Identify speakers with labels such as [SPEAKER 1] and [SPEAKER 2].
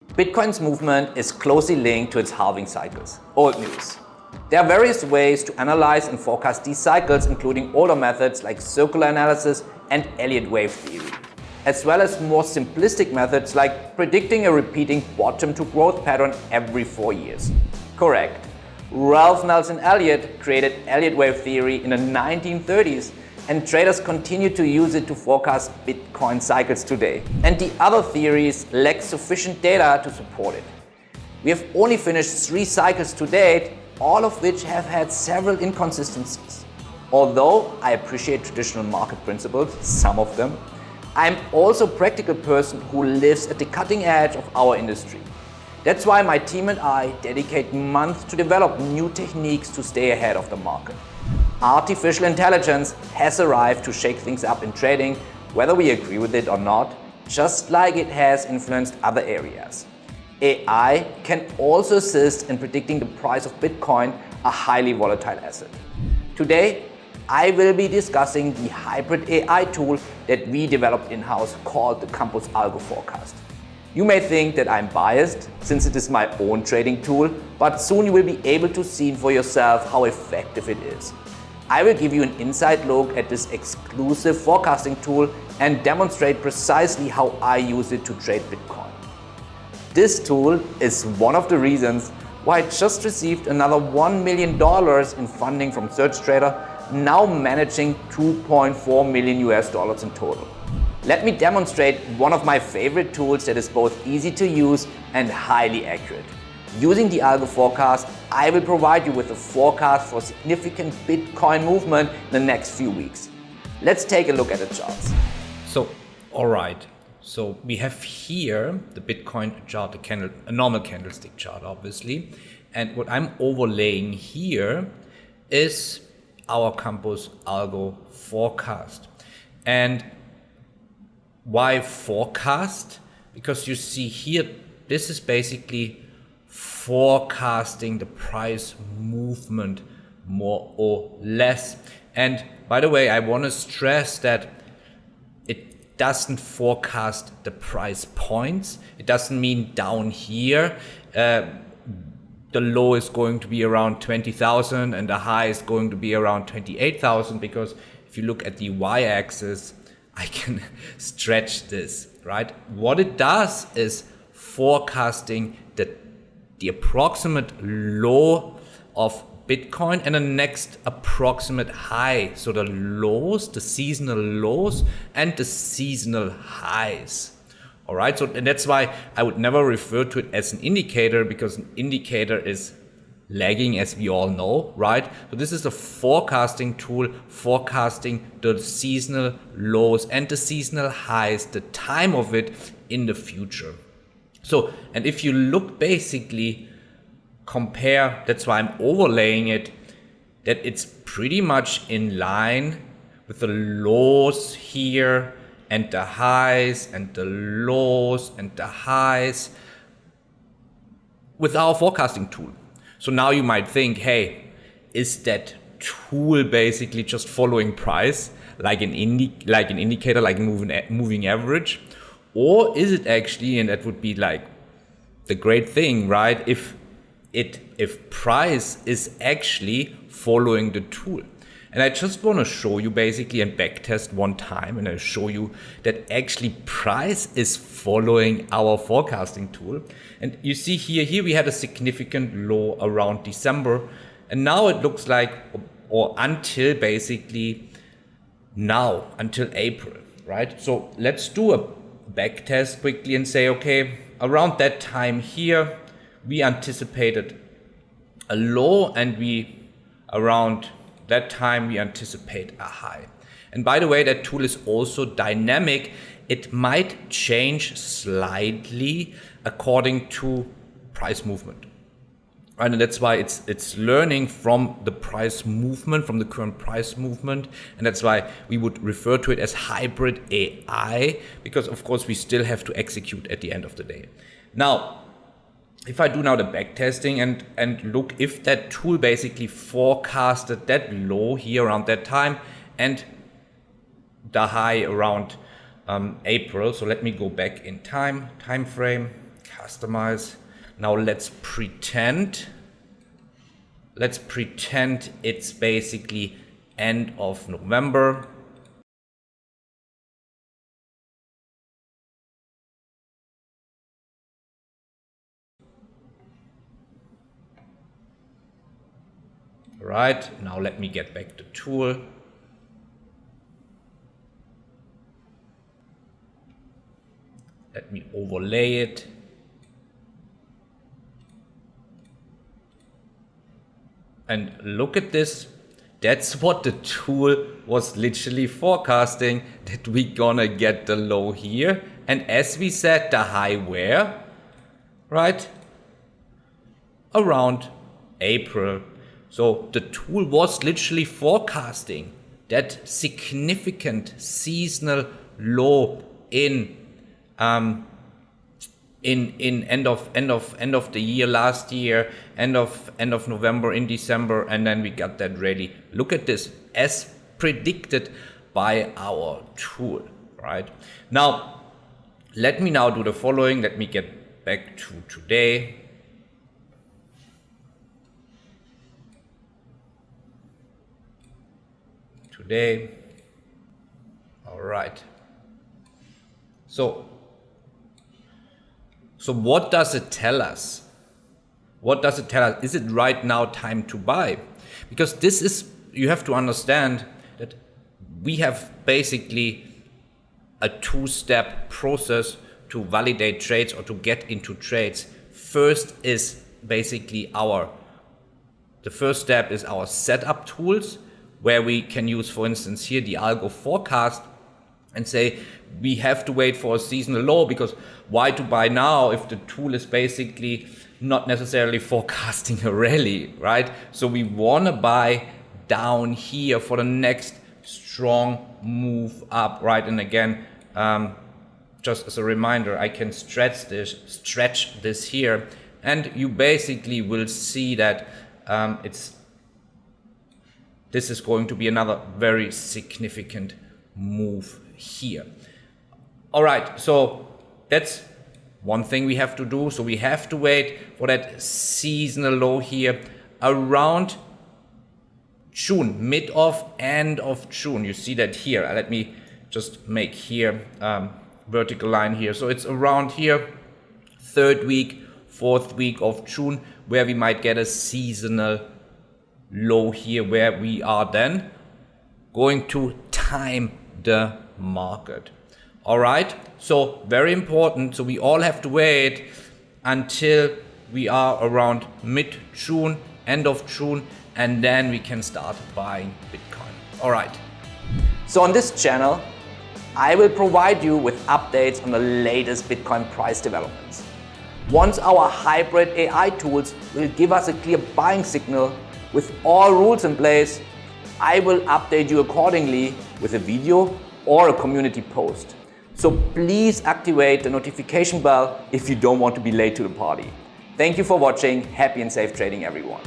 [SPEAKER 1] Bitcoin's movement is closely linked to its halving cycles. Old news. There are various ways to analyze and forecast these cycles, including older methods like circular analysis and Elliott wave theory, as well as more simplistic methods like predicting a repeating bottom to growth pattern every 4 years. Correct. Ralph Nelson Elliott created Elliott wave theory in the 1930s, and traders continue to use it to forecast Bitcoin cycles today. And the other theories lack sufficient data to support it. We have only finished 3 cycles to date, all of which have had several inconsistencies. Although I appreciate traditional market principles, some of them, I'm also a practical person who lives at the cutting edge of our industry. That's why my team and I dedicate months to develop new techniques to stay ahead of the market. Artificial intelligence has arrived to shake things up in trading, whether we agree with it or not, just like it has influenced other areas. AI can also assist in predicting the price of Bitcoin, a highly volatile asset. Today, I will be discussing the hybrid AI tool that we developed in-house called the Campus Algo Forecast. You may think that I'm biased since it is my own trading tool, but soon you will be able to see for yourself how effective it is. I will give you an inside look at this exclusive forecasting tool and demonstrate precisely how I use it to trade Bitcoin. This tool is one of the reasons why I just received another $1 million in funding from surgetrader, now managing $2.4 million in total. Let me demonstrate one of my favorite tools that is both easy to use and highly accurate. Using the Algo Forecast, I will provide you with a forecast for significant Bitcoin movement in the next few weeks. Let's take a look at the charts.
[SPEAKER 2] Alright, so we have here the Bitcoin chart, a normal candlestick chart obviously. And what I'm overlaying here is our Campus Algo Forecast. And why forecast? Because you see here, this is basically forecasting the price movement more or less. And by the way, I want to stress that it doesn't forecast the price points. It doesn't mean down here the low is going to be around 20,000 and the high is going to be around 28,000, because if you look at the y-axis, I can stretch this, right? What it does is forecasting the approximate low of Bitcoin and the next approximate high. So the lows, the seasonal lows and the seasonal highs. All right, so and that's why I would never refer to it as an indicator, because an indicator is lagging, as we all know, right? So this is a forecasting tool, forecasting the seasonal lows and the seasonal highs, the time of it in the future. So, and if you look basically, compare, that's why I'm overlaying it, that it's pretty much in line with the lows here and the highs and the lows and the highs with our forecasting tool. So now you might think, hey, is that tool basically just following price like an indicator, like a moving average? Or is it actually, and that would be like the great thing, right? If price is actually following the tool. And I just want to show you basically and backtest one time, and I'll show you that actually price is following our forecasting tool. And you see here we had a significant low around December, and now it looks like, or until basically now, until April, right? So let's do a backtest quickly and say, okay, around that time here, we anticipated a low, and around that time we anticipate a high. And by the way, that tool is also dynamic. It might change slightly according to price movement. Right? And that's why it's learning from the price movement, from the current price movement. And that's why we would refer to it as hybrid AI, because of course we still have to execute at the end of the day. Now, if I do now the backtesting and look if that tool basically forecasted that low here around that time and the high around April. So let me go back in time frame, customize. Now let's pretend it's basically end of November. Right, now let me get back the tool. Let me overlay it. And look at this. That's what the tool was literally forecasting, that we're gonna get the low here. And as we said, the high where? Right? Around April. So the tool was literally forecasting that significant seasonal low in end of the year last year, end of November, in December, and then we got that ready. Look at this, as predicted by our tool, right? Now, let me now do the following. Let me get back to today. All right. So what does it tell us? What does it tell us? Is it right now time to buy? Because this is, you have to understand that we have basically a two-step process to validate trades or to get into trades. First is basically the first step is our setup tools, where we can use, for instance, here the Algo Forecast and say we have to wait for a seasonal low, because why to buy now if the tool is basically not necessarily forecasting a rally, right? So we want to buy down here for the next strong move up, right? And again, just as a reminder, I can stretch this here, and you basically will see that this is going to be another very significant move here. All right, so that's one thing we have to do. So we have to wait for that seasonal low here around June, end of June. You see that here. Let me just make here vertical line here. So it's around here, 3rd week, 4th week of June, where we might get a seasonal low here, where we are then going to time the market. All right, so very important. So we all have to wait until we are around mid-June, end of June, and then we can start buying Bitcoin. All right.
[SPEAKER 1] So on this channel, I will provide you with updates on the latest Bitcoin price developments. Once our hybrid AI tools will give us a clear buying signal with all rules in place, I will update you accordingly with a video or a community post. So please activate the notification bell if you don't want to be late to the party. Thank you for watching. Happy and safe trading, everyone.